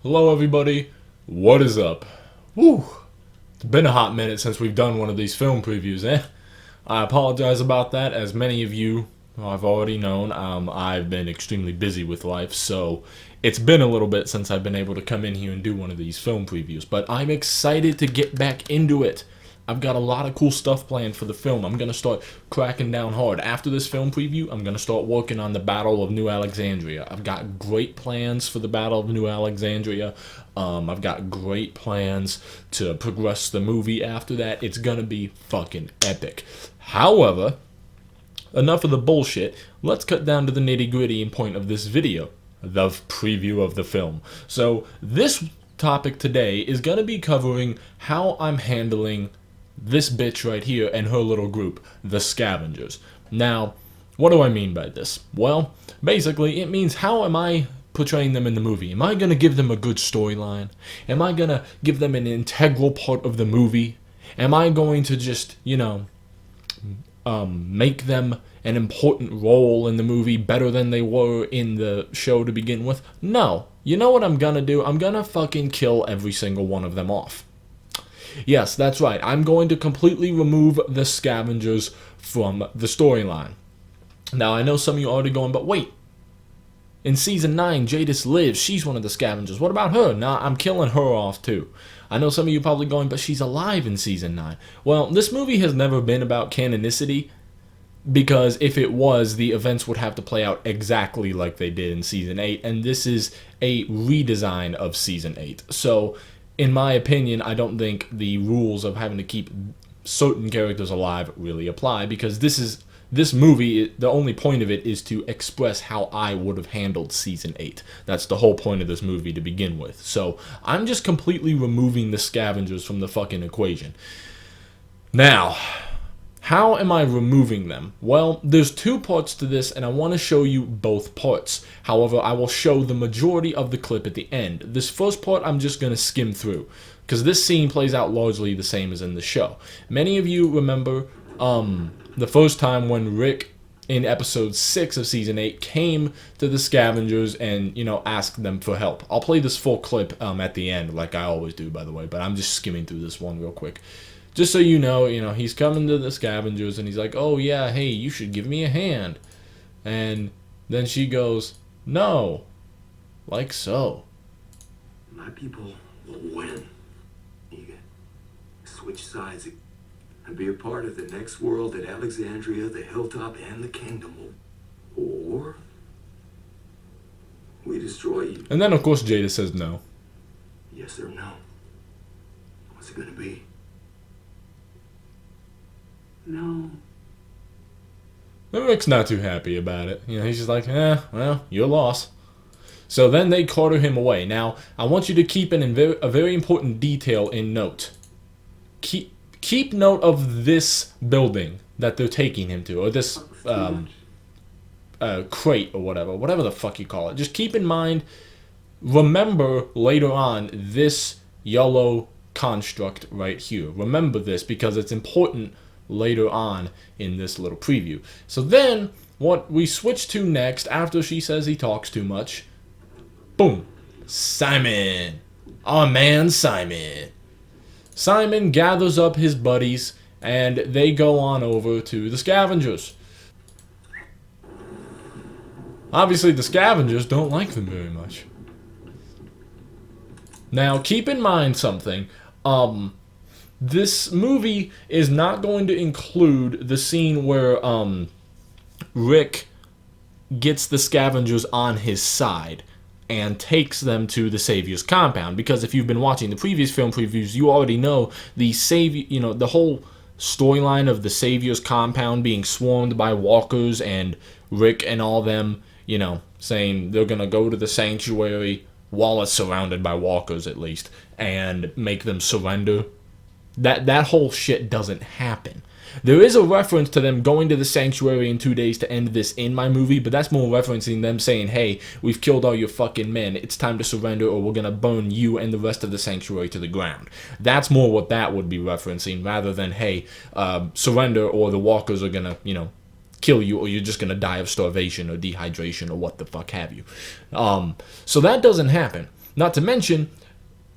Hello everybody, what is up? Woo! It's been a hot minute since we've done one of these film previews, eh? I apologize about that. As many of you have already known, I've been extremely busy with life, so it's been a little bit since I've been able to come in here and do one of these film previews, but I'm excited to get back into it. I've got a lot of cool stuff planned for the film. I'm going to start cracking down hard. After this film preview, I'm going to start working on the Battle of New Alexandria. I've got great plans for the Battle of New Alexandria. I've got great plans to progress the movie after that. It's going to be fucking epic. However, enough of the bullshit. Let's cut down to the nitty-gritty and point of this video, the preview of the film. So this topic today is going to be covering how I'm handling this bitch right here and her little group, the Scavengers. Now, what do I mean by this? Well, basically, it means how am I portraying them in the movie? Am I going to give them a good storyline? Am I going to give them an integral part of the movie? Am I going to just, make them an important role in the movie better than they were in the show to begin with? No. You know what I'm going to do? I'm going to fucking kill every single one of them off. Yes, that's right. I'm going to completely remove the Scavengers from the storyline. Now, I know some of you are already going, but wait. In Season 9, Jadis lives. She's one of the Scavengers. What about her? Nah, I'm killing her off, too. I know some of you are probably going, but she's alive in Season 9. Well, this movie has never been about canonicity, because if it was, the events would have to play out exactly like they did in Season 8, and this is a redesign of Season 8. So, in my opinion, I don't think the rules of having to keep certain characters alive really apply, because this movie, the only point of it is to express how I would have handled Season 8. That's the whole point of this movie to begin with. So, I'm just completely removing the Scavengers from the fucking equation. Now, how am I removing them? Well, there's two parts to this, and I want to show you both parts. However, I will show the majority of the clip at the end. This first part, I'm just going to skim through, because this scene plays out largely the same as in the show. Many of you remember the first time when Rick, in episode 6 of Season 8, came to the Scavengers and, asked them for help. I'll play this full clip at the end, like I always do, by the way, but I'm just skimming through this one real quick. Just so you know, he's coming to the Scavengers and he's like, oh yeah, hey, you should give me a hand. And then she goes, no, like so. My people will win. You can switch sides and be a part of the next world at Alexandria, the Hilltop, and the Kingdom. Or we destroy you. And then, of course, Jada says no. Yes or no? What's it gonna be? No. Rick's not too happy about it. He's just like, well, your loss. So then they carter him away. Now, I want you to keep a very important detail in note. Keep note of this building that they're taking him to, or this crate or whatever the fuck you call it. Just keep in mind, remember later on this yellow construct right here. Remember this because it's important later on in this little preview. So then, what we switch to next, after she says he talks too much, boom, Simon. Our man Simon. Simon gathers up his buddies, and they go on over to the Scavengers. Obviously, the Scavengers don't like them very much. Now, keep in mind something. This movie is not going to include the scene where Rick gets the Scavengers on his side and takes them to the Savior's compound, because if you've been watching the previous film previews, you already know the the whole storyline of the Savior's compound being swarmed by walkers and Rick and all them, saying they're gonna go to the sanctuary while it's surrounded by walkers at least and make them surrender. That whole shit doesn't happen. There is a reference to them going to the sanctuary in 2 days to end this in my movie, but that's more referencing them saying, hey, we've killed all your fucking men, it's time to surrender or we're gonna burn you and the rest of the sanctuary to the ground. That's more what that would be referencing, rather than, hey, surrender or the walkers are gonna, kill you, or you're just going to die of starvation or dehydration or what the fuck have you. So that doesn't happen. Not to mention,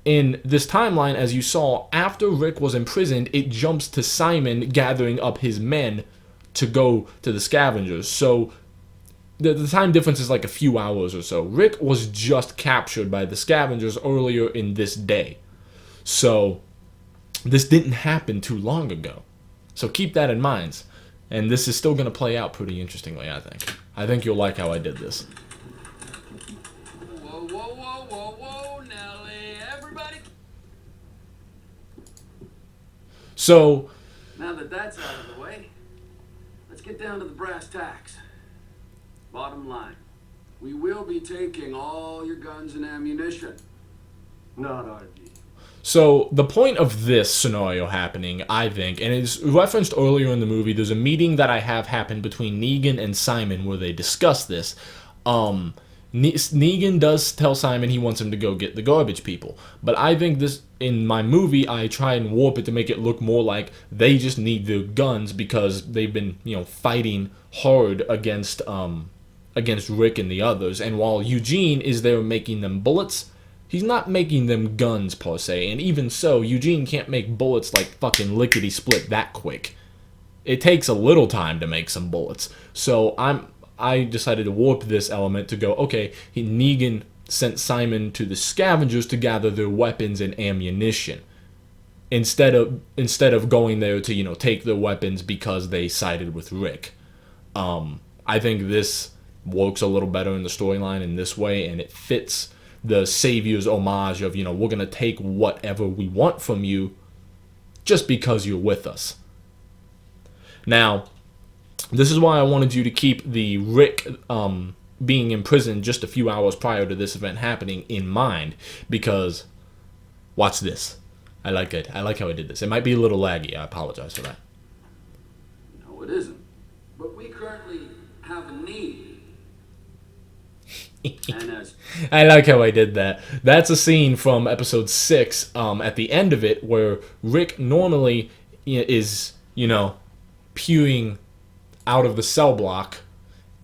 in this timeline, as you saw, after Rick was imprisoned, it jumps to Simon gathering up his men to go to the Scavengers. So the time difference is like a few hours or so. Rick was just captured by the Scavengers earlier in this day. So this didn't happen too long ago. So keep that in mind. And this is still going to play out pretty interestingly, I think. I think you'll like how I did this. Whoa, whoa, whoa, whoa, whoa, Nelly, everybody. So, Now that that's out of the way, let's get down to the brass tacks. Bottom line, we will be taking all your guns and ammunition. Not RD. So the point of this scenario happening, I think, and it's referenced earlier in the movie, there's a meeting that I have happened between Negan and Simon where they discuss this. Negan does tell Simon he wants him to go get the garbage people. But I think this, in my movie, I try and warp it to make it look more like they just need their guns because they've been, fighting hard against Rick and the others. And while Eugene is there making them bullets, he's not making them guns, per se. And even so, Eugene can't make bullets like fucking lickety-split that quick. It takes a little time to make some bullets. So I decided to warp this element to go, okay, Negan sent Simon to the Scavengers to gather their weapons and ammunition. Instead of going there to, take their weapons because they sided with Rick. I think this works a little better in the storyline in this way, and it fits the Savior's homage of, we're going to take whatever we want from you just because you're with us. Now, this is why I wanted you to keep the Rick being imprisoned just a few hours prior to this event happening in mind, because, watch this. I like it. I like how I did this. It might be a little laggy. I apologize for that. No, it isn't. But we currently have a need. And as I like how I did that. That's a scene from episode 6 at the end of it where Rick normally is, pewing out of the cell block,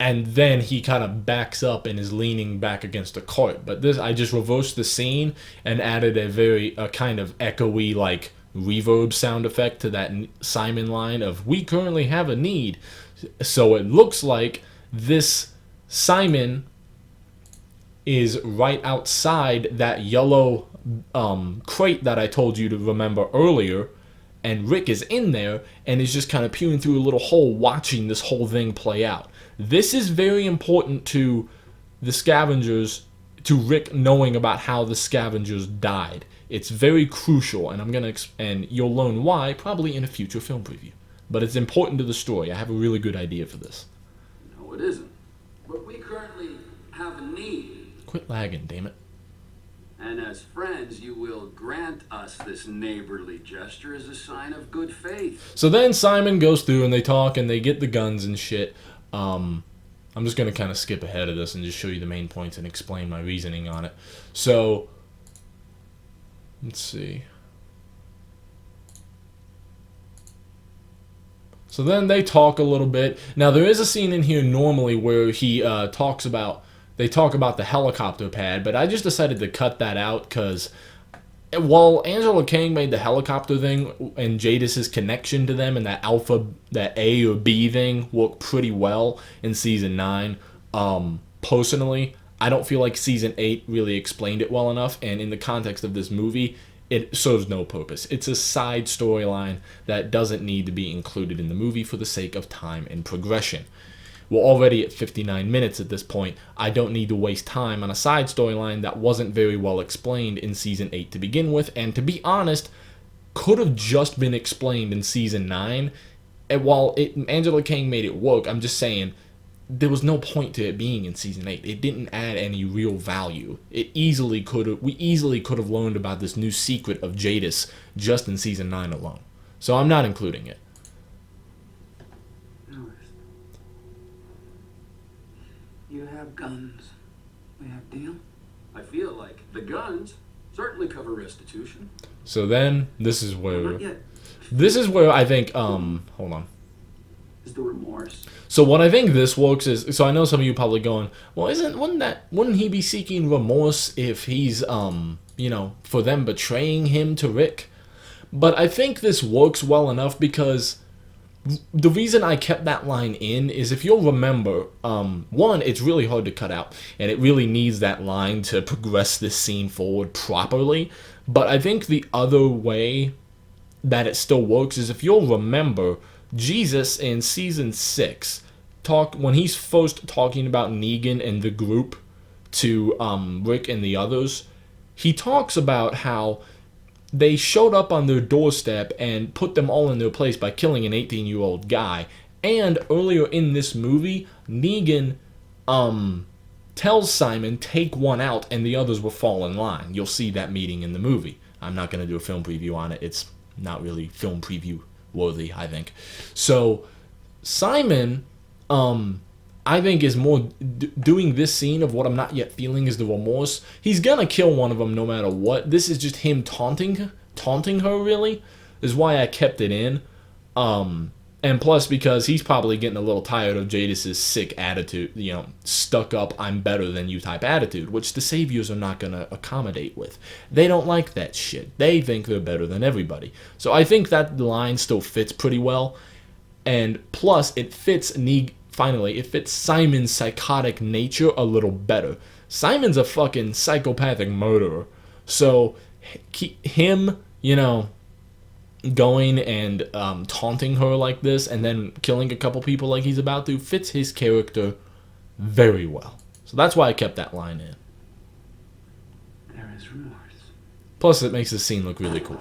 and then he kind of backs up and is leaning back against a cart. But this, I just reversed the scene and added a kind of echoey, like, reverb sound effect to that Simon line of, we currently have a need. So it looks like this Simon is right outside that yellow crate that I told you to remember earlier, and Rick is in there and is just kind of peering through a little hole watching this whole thing play out. This is very important to the Scavengers, to Rick knowing about how the Scavengers died. It's very crucial, and and you'll learn why probably in a future film preview. But it's important to the story. I have a really good idea for this. no, it isn't. But we currently have a need. Quit lagging, damn it. And as friends, you will grant us this neighborly gesture as a sign of good faith. So then Simon goes through and they talk and they get the guns and shit. I'm just going to kind of skip ahead of this and just show you the main points and explain my reasoning on it. So, let's see. So then they talk a little bit. Now there is a scene in here normally where he they talk about the helicopter pad, but I just decided to cut that out because while Angela Kang made the helicopter thing and Jadis's connection to them and that A or B thing work pretty well in season 9, personally, I don't feel like season 8 really explained it well enough, and in the context of this movie, it serves no purpose. It's a side storyline that doesn't need to be included in the movie for the sake of time and progression. We're already at 59 minutes at this point. I don't need to waste time on a side storyline that wasn't very well explained in Season 8 to begin with, and to be honest, could have just been explained in Season 9. And while Angela Kang made it work, I'm just saying, there was no point to it being in Season 8. It didn't add any real value. We easily could have learned about this new secret of Jadis just in Season 9 alone. So I'm not including it. You have guns. We have deal? I feel like the guns certainly cover restitution. So then, this is where Not yet. I think, hold on. is the remorse. So what I think this works is, so I know some of you probably going, well, wouldn't he be seeking remorse if he's, for them betraying him to Rick? But I think this works well enough because the reason I kept that line in is, if you'll remember, one, it's really hard to cut out, and it really needs that line to progress this scene forward properly. But I think the other way that it still works is, if you'll remember, Jesus in season 6, when he's first talking about Negan and the group to Rick and the others, he talks about how they showed up on their doorstep and put them all in their place by killing an 18-year-old guy. And earlier in this movie, Negan tells Simon, take one out, and the others will fall in line. You'll see that meeting in the movie. I'm not going to do a film preview on it. It's not really film preview worthy, I think. So Simon, I think, is more doing this scene of what I'm not yet feeling is the remorse. He's gonna kill one of them no matter what. This is just him taunting her, really, is why I kept it in. And plus because he's probably getting a little tired of Jadis's sick attitude, stuck up, I'm better than you type attitude, which the Saviors are not gonna accommodate with. They don't like that shit. They think they're better than everybody. So I think that line still fits pretty well. And plus, it fits Simon's psychotic nature a little better. Simon's a fucking psychopathic murderer. So him, going and taunting her like this and then killing a couple people like he's about to fits his character very well. So that's why I kept that line in. There is remorse. Plus, it makes the scene look really cool.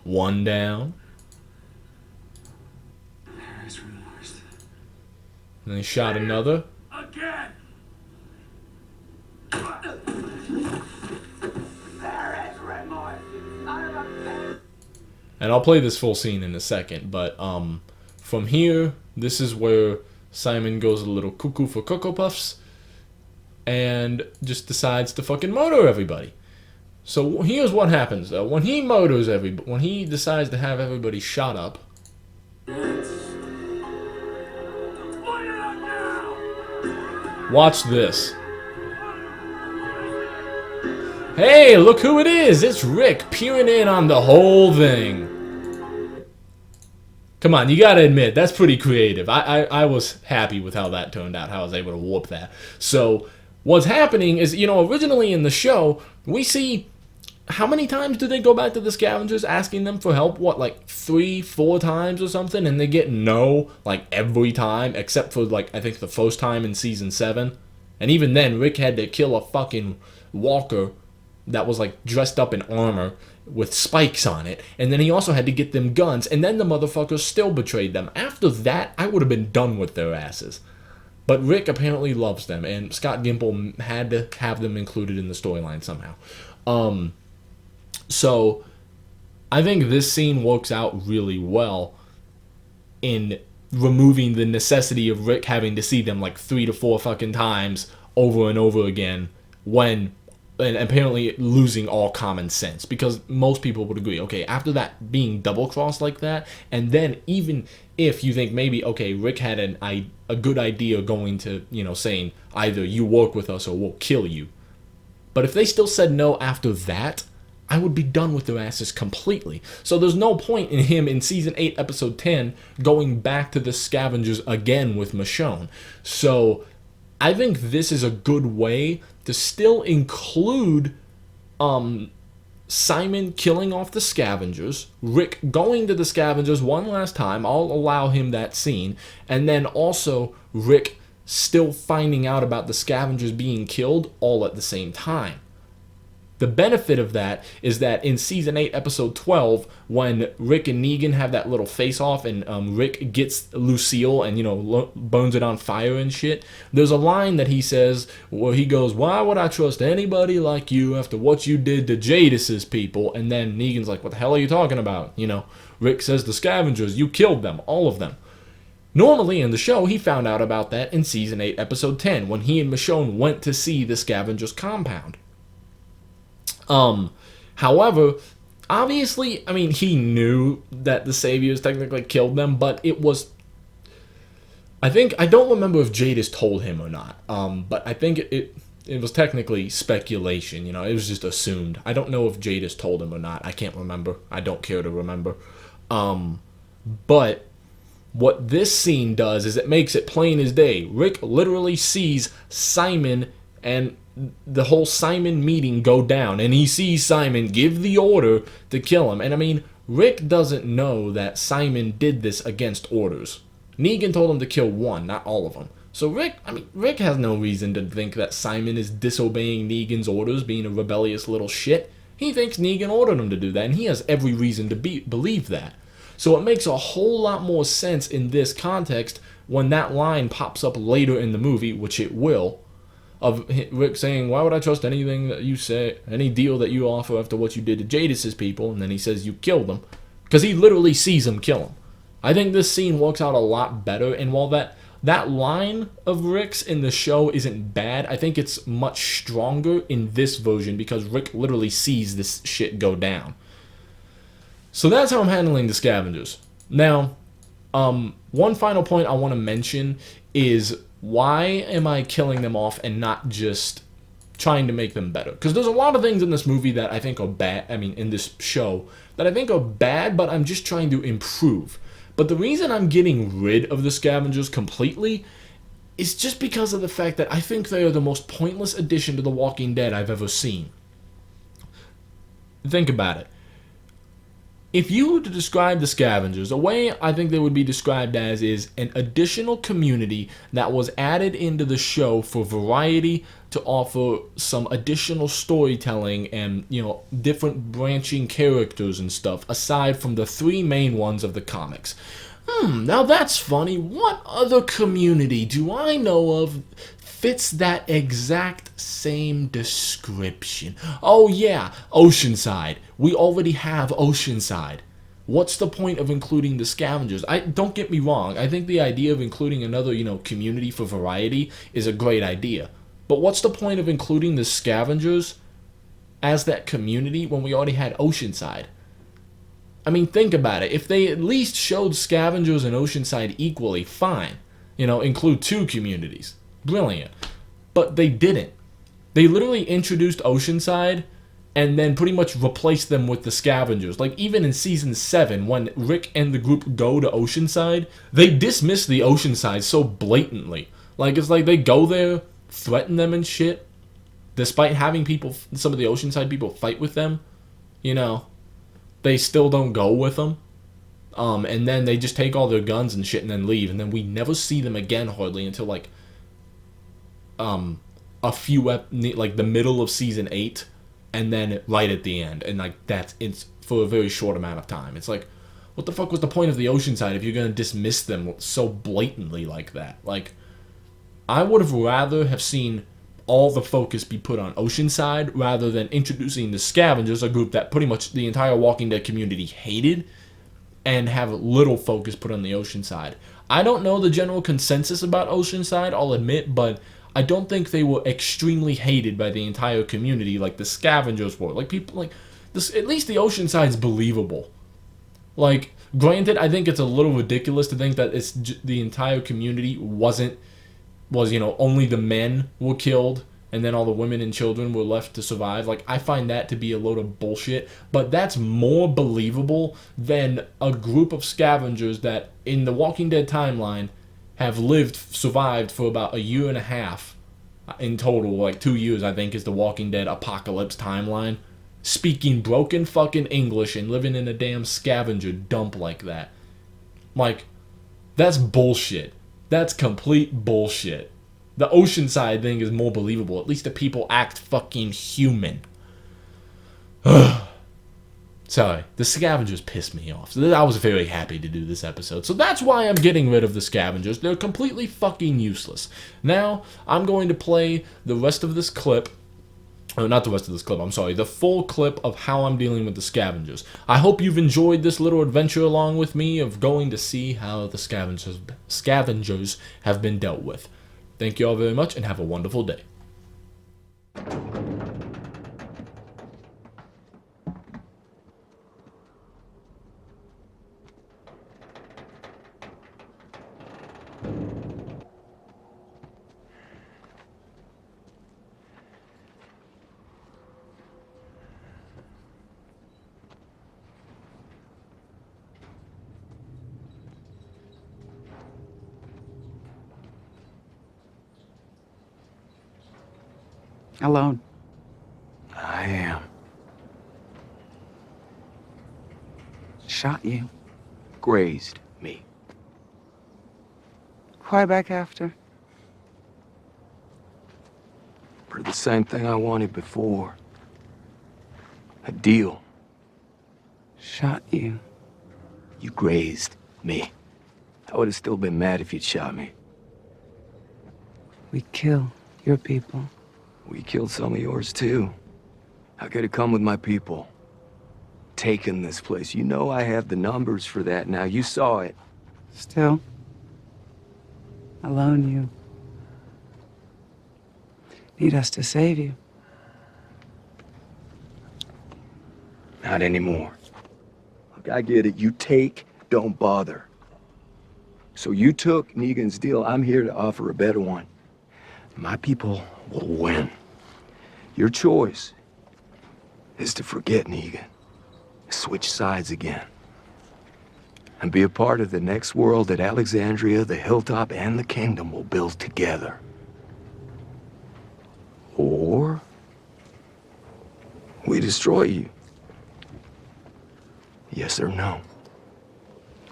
One down. There is remorse. And he shot another. Again. There is remorse. And I'll play this full scene in a second, but from here, this is where Simon goes a little cuckoo for Cocoa Puffs and just decides to fucking murder everybody. So here's what happens, though. When he murders everybody, when he decides to have everybody shot up, watch this. Hey, look who it is! It's Rick peering in on the whole thing. Come on, you gotta admit, that's pretty creative. I was happy with how that turned out, how I was able to warp that. So, what's happening is, originally in the show, we see, how many times do they go back to the Scavengers asking them for help? What, like 3-4 times or something? And they get no, like, every time, except for, like, I think the first time in season 7. And even then, Rick had to kill a fucking walker that was, like, dressed up in armor with spikes on it, and then he also had to get them guns, and then the motherfuckers still betrayed them. After that, I would have been done with their asses. But Rick apparently loves them, and Scott Gimple had to have them included in the storyline somehow. So, I think this scene works out really well in removing the necessity of Rick having to see them like 3 to 4 fucking times over and over again and apparently losing all common sense, because most people would agree, okay, after that being double-crossed like that, and then even if you think maybe, okay, Rick had a good idea going to, saying either you work with us or we'll kill you. But if they still said no after that, I would be done with their asses completely. So there's no point in him in Season 8, Episode 10, going back to the Scavengers again with Michonne. So I think this is a good way to still include Simon killing off the Scavengers, Rick going to the Scavengers one last time, I'll allow him that scene, and then also Rick still finding out about the Scavengers being killed all at the same time. The benefit of that is that in Season 8, Episode 12, when Rick and Negan have that little face-off and Rick gets Lucille and, burns it on fire and shit, there's a line that he says where he goes, why would I trust anybody like you after what you did to Jadis's people? And then Negan's like, what the hell are you talking about? Rick says, the Scavengers, you killed them, all of them. Normally in the show, he found out about that in Season 8, Episode 10, when he and Michonne went to see the Scavengers compound. However, obviously, he knew that the Saviors technically killed them, but it was I don't remember if Jadis told him or not. But I think it was technically speculation. You know, it was just assumed. I don't know if Jadis told him or not. I can't remember. I don't care to remember. But what this scene does is it makes it plain as day. Rick literally sees Simon and the whole Simon meeting go down, and he sees Simon give the order to kill him. And I mean, Rick doesn't know that Simon did this against orders. Negan told him to kill one, not all of them. So Rick has no reason to think that Simon is disobeying Negan's orders, being a rebellious little shit. He thinks Negan ordered him to do that, and he has every reason to believe that. So it makes a whole lot more sense in this context when that line pops up later in the movie, which it will, of Rick saying, "Why would I trust anything that you say, any deal that you offer after what you did to Jadis's people?" And then he says you killed them, because he literally sees him kill him. I think this scene works out a lot better, and while that line of Rick's in the show isn't bad, I think it's much stronger in this version because Rick literally sees this shit go down. So that's how I'm handling the Scavengers. Now, one final point I want to mention is, why am I killing them off and not just trying to make them better? Because there's a lot of things in this movie that I think are bad, in this show, that I think are bad, but I'm just trying to improve. But the reason I'm getting rid of the Scavengers completely is just because of the fact that I think they are the most pointless addition to The Walking Dead I've ever seen. Think about it. If you were to describe the Scavengers, the way I think they would be described as is an additional community that was added into the show for variety, to offer some additional storytelling and, different branching characters and stuff, aside from the three main ones of the comics. Now that's funny. What other community do I know of fits that exact same description? Oh yeah, Oceanside. We already have Oceanside. What's the point of including the Scavengers? Don't get me wrong. I think the idea of including another, community for variety is a great idea. But what's the point of including the Scavengers as that community when we already had Oceanside? I mean, think about it. If they at least showed Scavengers and Oceanside equally, fine. Include two communities. Brilliant. But they didn't. They literally introduced Oceanside and then pretty much replaced them with the Scavengers. Like, even in Season 7, when Rick and the group go to Oceanside, they dismiss the Oceanside so blatantly. Like, it's like they go there, threaten them and shit, despite having some of the Oceanside people fight with them. They still don't go with them. And then they just take all their guns and shit and then leave. And then we never see them again hardly until, like the middle of Season 8. And then right at the end. And, it's for a very short amount of time. It's like, what the fuck was the point of the Oceanside if you're going to dismiss them so blatantly like that? Like, I would have rather have seen all the focus be put on Oceanside rather than introducing the Scavengers, a group that pretty much the entire Walking Dead community hated, and have little focus put on the Oceanside. I don't know the general consensus about Oceanside, I'll admit, but I don't think they were extremely hated by the entire community like the Scavengers were. Like, people, like, this, at least the Oceanside's believable. Like, granted, I think it's a little ridiculous to think that it's the entire community was, only the men were killed and then all the women and children were left to survive. Like, I find that to be a load of bullshit, but that's more believable than a group of Scavengers that, in the Walking Dead timeline, have survived for about a year and a half in total. Like, 2 years, I think, is the Walking Dead apocalypse timeline, speaking broken fucking English and living in a damn scavenger dump like that. Like, that's bullshit. That's complete bullshit. The Oceanside thing is more believable. At least the people act fucking human. Sorry, the Scavengers pissed me off. So I was very happy to do this episode. So that's why I'm getting rid of the Scavengers. They're completely fucking useless. Now, I'm going to play the rest of this clip. Oh, not the rest of this clip, I'm sorry. The full clip of how I'm dealing with the Scavengers. I hope you've enjoyed this little adventure along with me of going to see how the Scavengers have been dealt with. Thank you all very much and have a wonderful day. Alone. I am. Shot you. Grazed me. Why back after? For the same thing I wanted before. A deal. Shot you. You grazed me. I would have still been mad if you'd shot me. We kill your people. We killed some of yours too. I could have come with my people. Taken this place. You know I have the numbers for that now. You saw it. Still. Alone you. Need us to save you. Not anymore. Look, I get it. You take, don't bother. So you took Negan's deal. I'm here to offer a better one. My people will win. Your choice is to forget Negan, switch sides again, and be a part of the next world that Alexandria, the Hilltop, and the Kingdom will build together. Or we destroy you. Yes or no?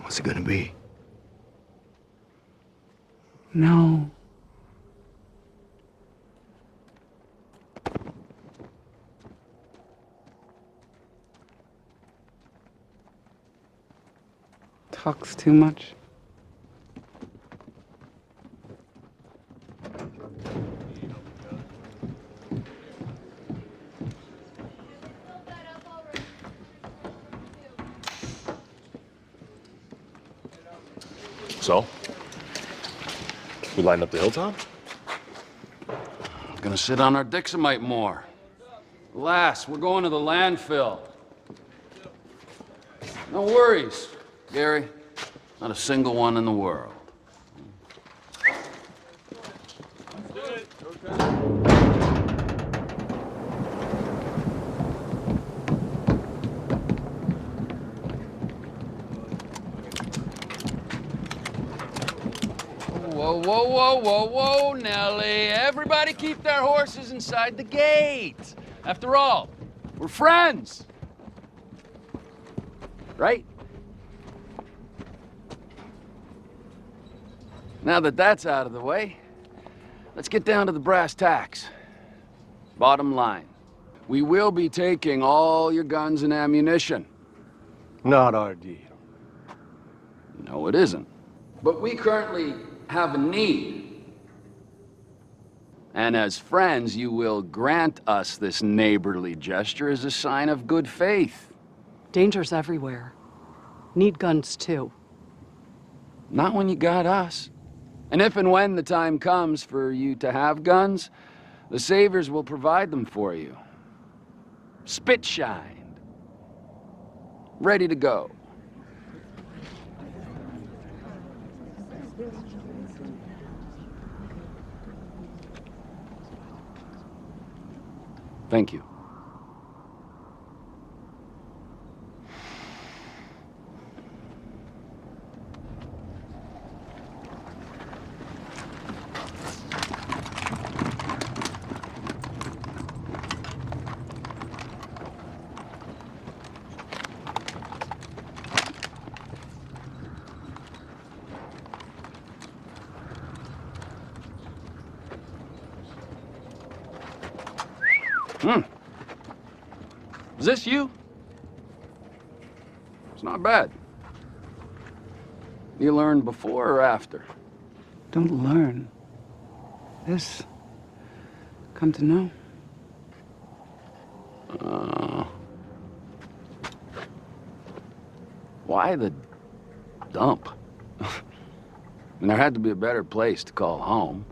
What's it gonna be? No. Talks too much. So? We lined up the hilltop? Gonna sit on our Dixamite more. Last, we're going to the landfill. No worries, Gary. Not a single one in the world. Whoa, whoa, whoa, whoa, whoa, Nelly. Everybody keep their horses inside the gate. After all, we're friends. Right? Now that that's out of the way, let's get down to the brass tacks. Bottom line, we will be taking all your guns and ammunition. Not our deal. No, it isn't. But we currently have a need. And as friends, you will grant us this neighborly gesture as a sign of good faith. Danger's everywhere. Need guns too. Not when you got us. And if and when the time comes for you to have guns, the Saviors will provide them for you. Spit-shined. Ready to go. Thank you. Is this you? It's not bad. You learned before or after? Don't learn. This. Come to know. Why the dump? I mean, there had to be a better place to call home.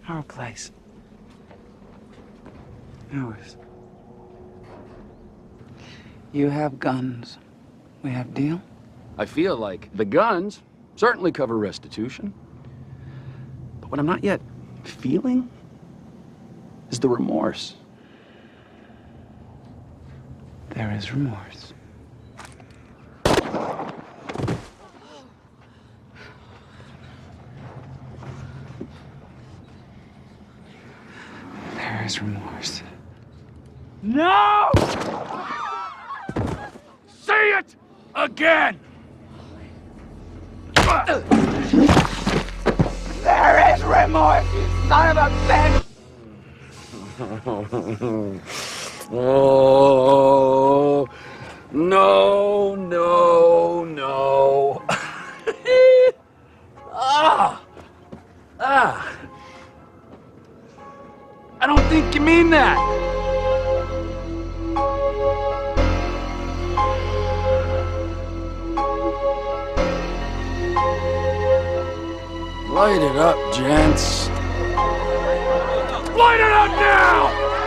Our place. Ours. You have guns. We have deal? I feel like the guns certainly cover restitution. But what I'm not yet feeling is the remorse. There is remorse. has remorse. No! Say it again! There is remorse, you son of a bitch! Oh, no, no, no. I don't think you mean that. Light it up, gents. Light it up now!